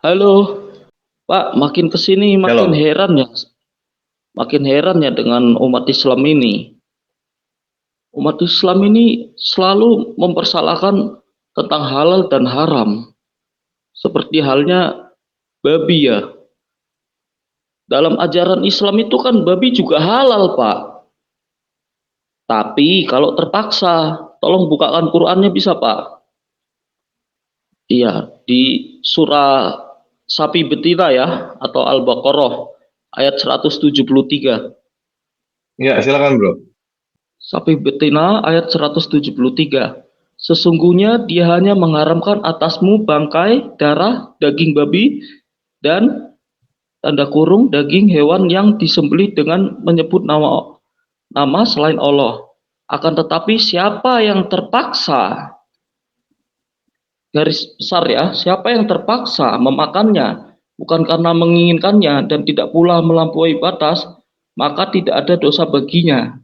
Halo, Pak. Makin kesini Halo. makin heran ya dengan umat Islam ini. Umat Islam ini selalu mempersalahkan tentang halal dan haram. Seperti halnya babi ya. Dalam ajaran Islam itu kan babi juga halal, Pak. Tapi kalau terpaksa, tolong bukakan Qur'annya bisa, Pak. Iya, di surah sapi betina ya, atau Al-Baqarah ayat 173. Ya, silakan, Bro. Sapi betina ayat 173. Sesungguhnya dia hanya mengharamkan atasmu bangkai, darah, daging babi, dan tanda kurung daging hewan yang disembelih dengan menyebut nama selain Allah. Akan tetapi siapa yang terpaksa, garis besar ya, siapa yang terpaksa memakannya bukan karena menginginkannya dan tidak pula melampaui batas, maka tidak ada dosa baginya.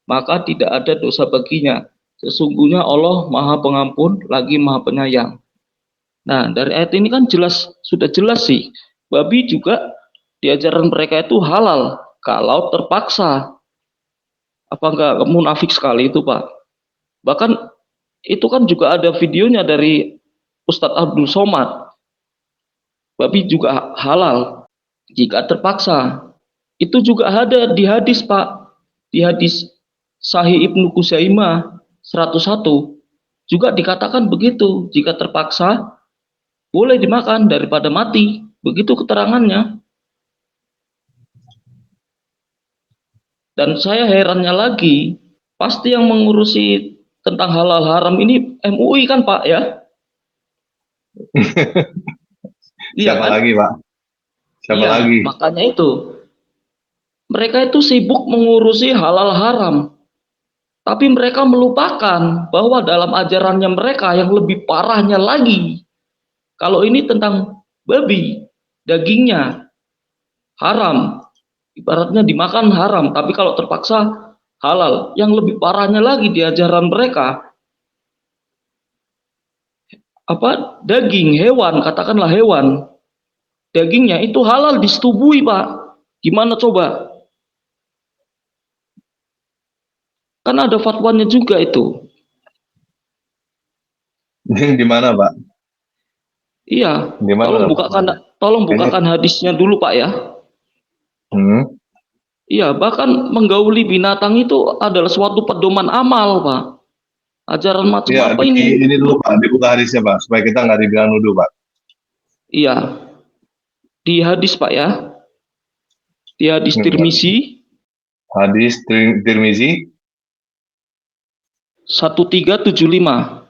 Maka tidak ada dosa baginya. Sesungguhnya Allah Maha Pengampun lagi Maha Penyayang. Nah, dari ayat ini kan sudah jelas sih. Babi juga di ajaran mereka itu halal kalau terpaksa. Apa enggak munafik sekali itu, Pak? Bahkan itu kan juga ada videonya dari Ustadz Abdul Somad. Babi juga halal jika terpaksa. Itu juga ada di hadis, Pak. Di hadis Sahih Ibnu Khuzaimah 101 juga dikatakan begitu, jika terpaksa boleh dimakan daripada mati. Begitu keterangannya. Dan saya herannya lagi, pasti yang mengurusi tentang halal haram ini MUI kan, Pak ya? Iya Siapa kan? lagi, Pak? Siapa Iya, lagi? makanya itu. Mereka itu sibuk mengurusi halal haram. Tapi mereka melupakan bahwa dalam ajarannya mereka yang lebih parahnya lagi, kalau ini tentang babi, dagingnya haram, ibaratnya dimakan haram, tapi kalau terpaksa halal. Yang lebih parahnya lagi di ajaran mereka, daging hewan, katakanlah hewan, dagingnya itu halal disetubui, Pak. Gimana coba? Kan ada fatwanya juga itu. Di mana, Pak? Iya, Di mana fatwanya? tolong Ini, bukakan hadisnya dulu, Pak ya. hmm. Iya, bahkan menggauli binatang itu adalah suatu pedoman amal, Pak. Ajaran macam Ya, apa ini? ini dulu, Pak. Dibuka hadisnya, Pak. Supaya kita nggak dibilang nuduh, Pak. Iya, di hadis, Pak ya. Di hadis Tirmizi Hadis Tirmizi 1375.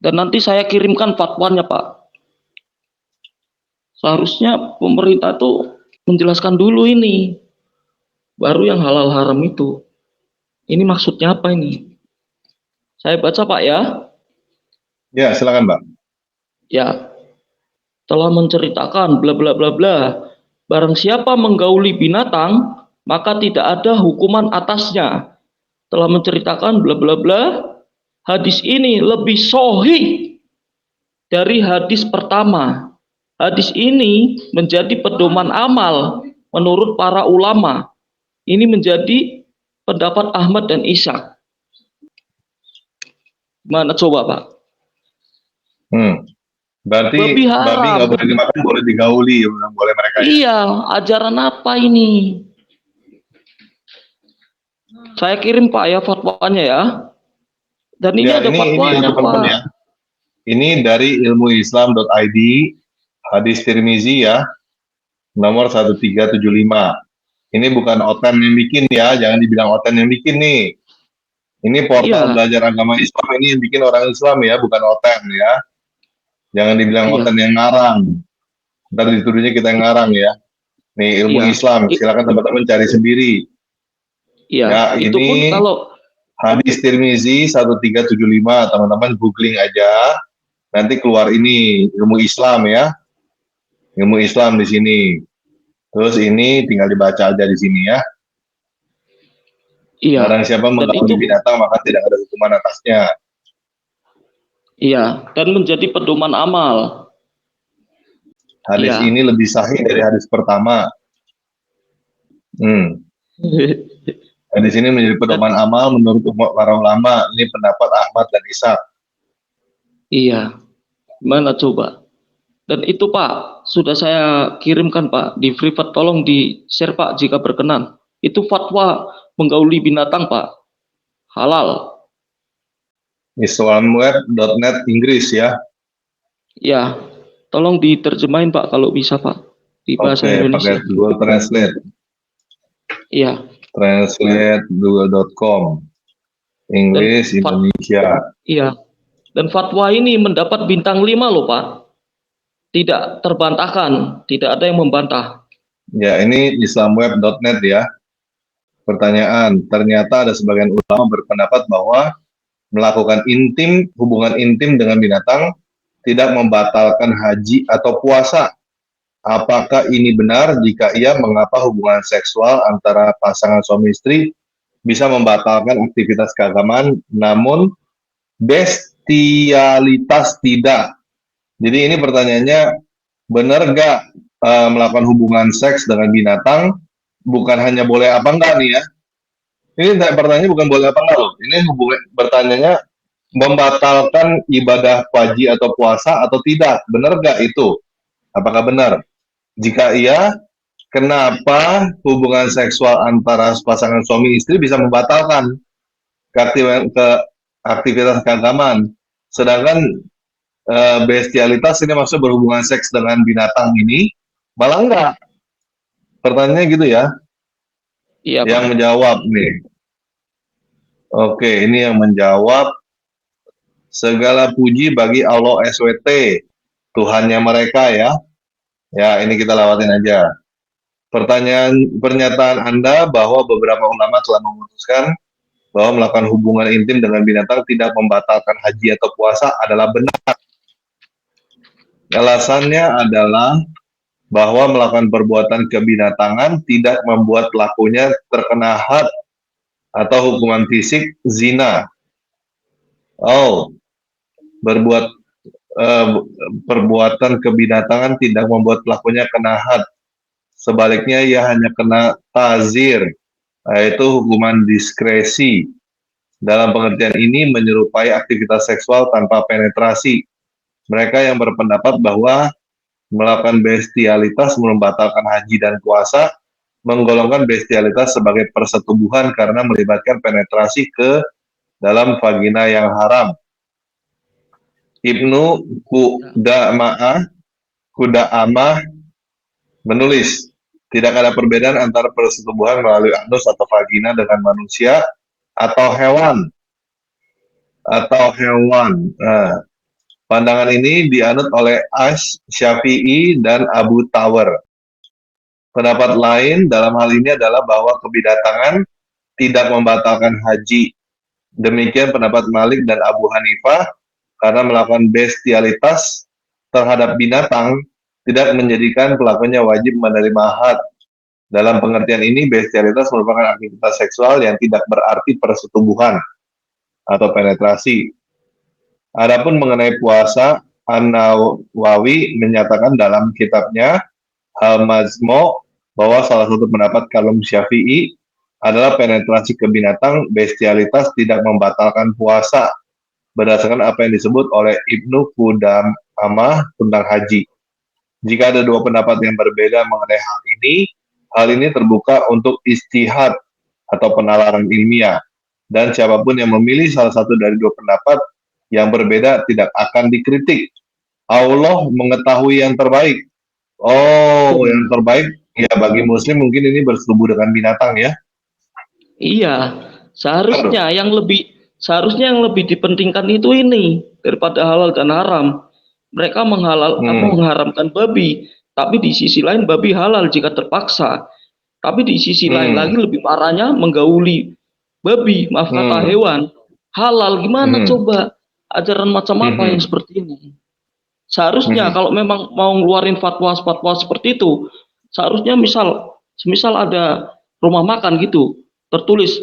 Dan nanti saya kirimkan fatwanya, Pak. Seharusnya pemerintah tuh menjelaskan dulu ini. Baru yang halal haram itu. Ini maksudnya apa ini? Saya baca, Pak ya. Ya, silakan, Pak. Ya, telah menceritakan bla bla bla bla. Barang siapa menggauli binatang, maka tidak ada hukuman atasnya. Telah menceritakan bla bla bla. Hadis ini lebih sahih dari hadis pertama. Hadis ini menjadi pedoman amal menurut para ulama. Ini menjadi pendapat Ahmad dan Ishaq. Gimana coba, Pak? Berarti Babi babi haram. nggak boleh dimakan, boleh digauli, boleh mereka ya. Iya, ajaran apa ini? Saya kirim, Pak ya, fatwanya ya. Dan ini Ya, ada ini fatwanya, teman-teman Pak. ya. Ini dari ilmuislam.id, hadis Tirmizi ya, nomor 1375. Ini bukan Oten yang bikin ya, jangan dibilang Oten yang bikin nih. Ini portal Iya, belajar agama Islam, ini yang bikin orang Islam ya, bukan Oten ya. Jangan dibilang iya, Oten yang ngarang. Ntar dituduhnya kita yang ngarang ya. Nih ilmu iya. Islam, silakan teman-teman cari sendiri. Iya, Ya, itu pun ini kalau hadis Tirmizi 1375, teman-teman googling aja. Nanti keluar ini ilmu Islam ya. Ilmu Islam di sini. Terus ini tinggal dibaca aja di sini ya. iya, Barang siapa dan itu menggauli binatang maka tidak ada hukuman atasnya. iya, dan menjadi pedoman amal. Hadis Iya. ini lebih sahih dari hadis pertama. Hmm. Hadis ini menjadi Dan pedoman amal menurut para ulama. Ini pendapat Ahmad dan Ishaq. iya, mana coba? Dan itu Pak, sudah saya kirimkan Pak di privat, tolong di share Pak jika berkenan. Itu fatwa menggauli binatang Pak, halal. Islamweb.net Inggris ya. Ya, tolong diterjemahin Pak kalau bisa Pak di bahasa Oke, pakai Indonesia. Google Translate. Iya. Translate google.com. Dan Inggris Indonesia. iya. Dan fatwa ini mendapat bintang 5 loh Pak. Tidak terbantahkan, tidak ada yang membantah. Ya, ini islamweb.net ya. Pertanyaan, ternyata ada sebagian ulama berpendapat bahwa melakukan hubungan intim dengan binatang tidak membatalkan haji atau puasa. Apakah ini benar? Jika iya, mengapa hubungan seksual antara pasangan suami istri bisa membatalkan aktivitas keagamaan, namun bestialitas tidak? Jadi ini pertanyaannya, benar nggak melakukan hubungan seks dengan binatang? Bukan hanya boleh apa enggak nih ya? Ini pertanyaannya bukan boleh apa enggak loh. Ini bertanyanya membatalkan ibadah wajib atau puasa atau tidak? Benar nggak itu? Apakah benar? Jika iya, kenapa hubungan seksual antara pasangan suami istri bisa membatalkan aktivitas keagamaan? Sedangkan bestialitas ini maksud berhubungan seks dengan binatang ini malah enggak. Pertanyaannya gitu ya. Iya Pak. Yang menjawab nih. Oke, ini yang menjawab. Segala puji bagi Allah SWT, Tuhannya mereka ya. Ya, ini kita lewatin aja. Pernyataan Anda bahwa beberapa ulama telah memutuskan bahwa melakukan hubungan intim dengan binatang tidak membatalkan haji atau puasa adalah benar. Alasannya adalah bahwa melakukan perbuatan kebinatangan tidak membuat pelakunya terkena had atau hukuman fisik zina. Oh, perbuatan kebinatangan tidak membuat pelakunya kena had. Sebaliknya ia hanya kena tazir, yaitu hukuman diskresi. Dalam pengertian ini menyerupai aktivitas seksual tanpa penetrasi. Mereka yang berpendapat bahwa melakukan bestialitas membatalkan haji dan puasa, menggolongkan bestialitas sebagai persetubuhan karena melibatkan penetrasi ke dalam vagina yang haram. Ibnu Qudamah menulis, tidak ada perbedaan antara persetubuhan melalui anus atau vagina dengan manusia atau hewan. Pandangan ini dianut oleh Asy-Syafi'i dan Abu Thawr. Pendapat lain dalam hal ini adalah bahwa kebinatangan tidak membatalkan haji. Demikian pendapat Malik dan Abu Hanifah, karena melakukan bestialitas terhadap binatang tidak menjadikan pelakunya wajib menerima had. Dalam pengertian ini, bestialitas merupakan aktivitas seksual yang tidak berarti persetubuhan atau penetrasi. Adapun mengenai puasa, An-Nawawi menyatakan dalam kitabnya Al-Majmu' bahwa salah satu pendapat kaum Syafi'i adalah penetrasi ke binatang, bestialitas tidak membatalkan puasa, berdasarkan apa yang disebut oleh Ibnu Qudamah tentang haji. Jika ada dua pendapat yang berbeda mengenai hal ini terbuka untuk ijtihad atau penalaran ilmiah, dan siapapun yang memilih salah satu dari dua pendapat yang berbeda tidak akan dikritik. Allah mengetahui yang terbaik. Oh, yang terbaik ya bagi muslim mungkin ini bersetubuh dengan binatang ya. Iya, seharusnya yang lebih dipentingkan itu ini daripada halal dan haram. Mereka mengharamkan babi, tapi di sisi lain babi halal jika terpaksa. Tapi di sisi lain lagi lebih parahnya menggauli babi, maaf kata hewan, halal. Gimana coba? Ajaran macam apa yang seperti ini? Seharusnya kalau memang mau ngeluarin fatwa seperti itu, seharusnya misal ada rumah makan gitu, tertulis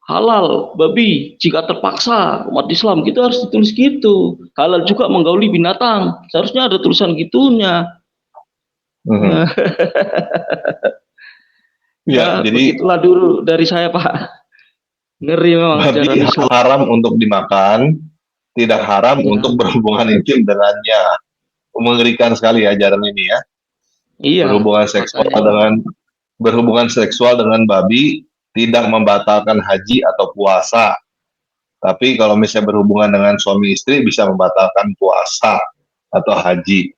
halal babi jika terpaksa umat Islam, gitu harus ditulis gitu. Halal juga menggauli binatang, seharusnya ada tulisan gitunya. Mhm. Ya, Ya, jadi begitulah dulu dari saya, Pak. Ngeri memang babi ajaran Islam. haram untuk dimakan, tidak haram Ya, untuk berhubungan intim dengannya. Mengerikan sekali ajaran ini ya. iya, Berhubungan seksual makanya. dengan babi tidak membatalkan haji atau puasa. Tapi kalau misalnya berhubungan dengan suami istri bisa membatalkan puasa atau haji.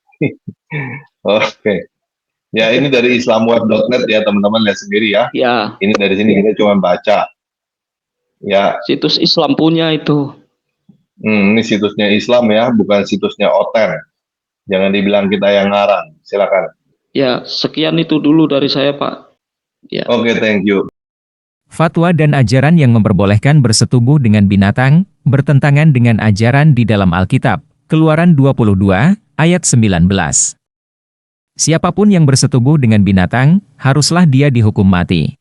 Oke. Ya, ini dari islamweb.net ya, teman-teman lihat sendiri ya. Ya, Ini dari sini kita cuma baca. Ya, situs Islam punya itu. ini situsnya Islam ya, bukan situsnya Oten. Jangan dibilang kita yang ngarang. Silakan. Ya, sekian itu dulu dari saya, Pak. Ya. Oke, thank you. Fatwa dan ajaran yang memperbolehkan bersetubuh dengan binatang, bertentangan dengan ajaran di dalam Alkitab. Keluaran 22, ayat 19. Siapapun yang bersetubuh dengan binatang, haruslah dia dihukum mati.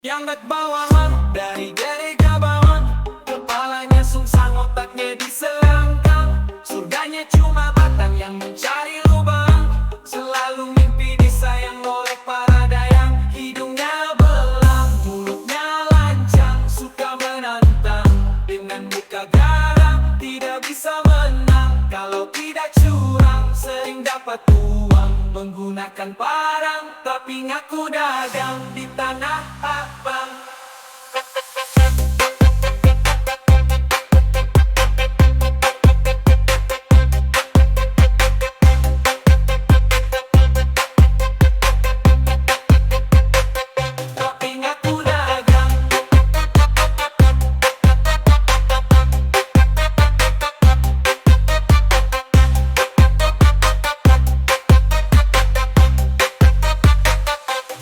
Yang bawahan dari gereja bawang, kepalanya sungsang, otaknya diselangkang. Surganya cuma batang yang mencari lubang, selalu mimpi disayang oleh para dayang. Hidungnya belang, mulutnya lancang, suka menantang. Dengan muka garang, tidak bisa menang. Kalau tidak curang, sering dapat uang. Menggunakan parang, tapi ngaku dagang di tanah abang. Tapi ngaku dagang.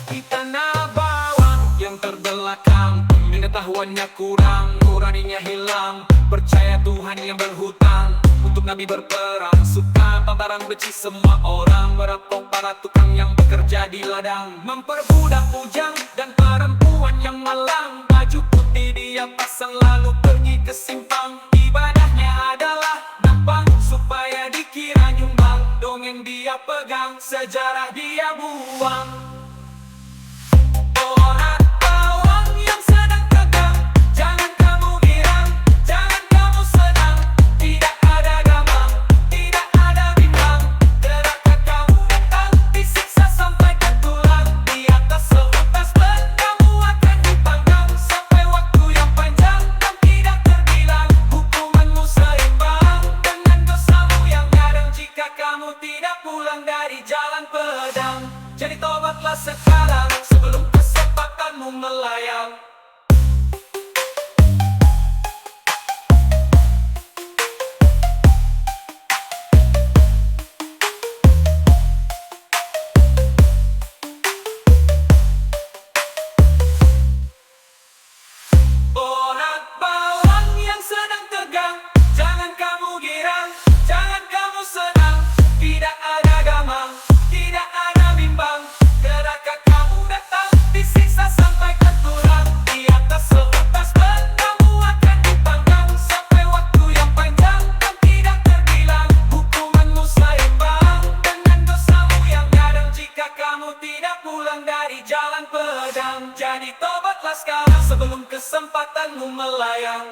Di tanah bawang yang terbelakang, pengetahuannya kurang, nuraninya hilang. Percaya Tuhan yang berhutang, untuk Nabi berperang. Suka pantaran benci semua orang, merapok para tukang yang bekerja di ladang. Memperbudak bujang dan perempuan yang malang. Baju putih dia pasang lalu pergi ke simpang. Ibadahnya adalah nampang supaya dikira nyumbang. Dongeng dia pegang, sejarah dia buang. Orang bawang yang sedang tegang, jangan kamu girang, jangan kamu senang. Tidak ada gamang, tidak ada bimbang. Gerakan kamu datang, disiksa sampai ke tulang. Di atas seutas ban, kamu akan dipanggang sampai waktu yang panjang dan tidak terbilang. Hukumanmu seimbang dengan dosamu yang kadang, jika kamu tidak pulang dari jalan pedang. Jadi tobatlah sekarang sebelum kesempatanmu melayang. Orang bawang yang sedang tegang, jangan kamu girang, jangan kamu senang. Tidak ada gamang, tidak ada bimbang. Gerakan kamu datang, disiksa sampai ke tulang. Di atas seutas ban, kamu akan dipanggang sampai waktu yang panjang dan tidak terbilang. Hukumanmu seimbang dengan dosamu yang kadang, jika kamu tidak pulang dari jalan pedang. Jadi tobatlah sekarang sebelum kesempatanmu melayang.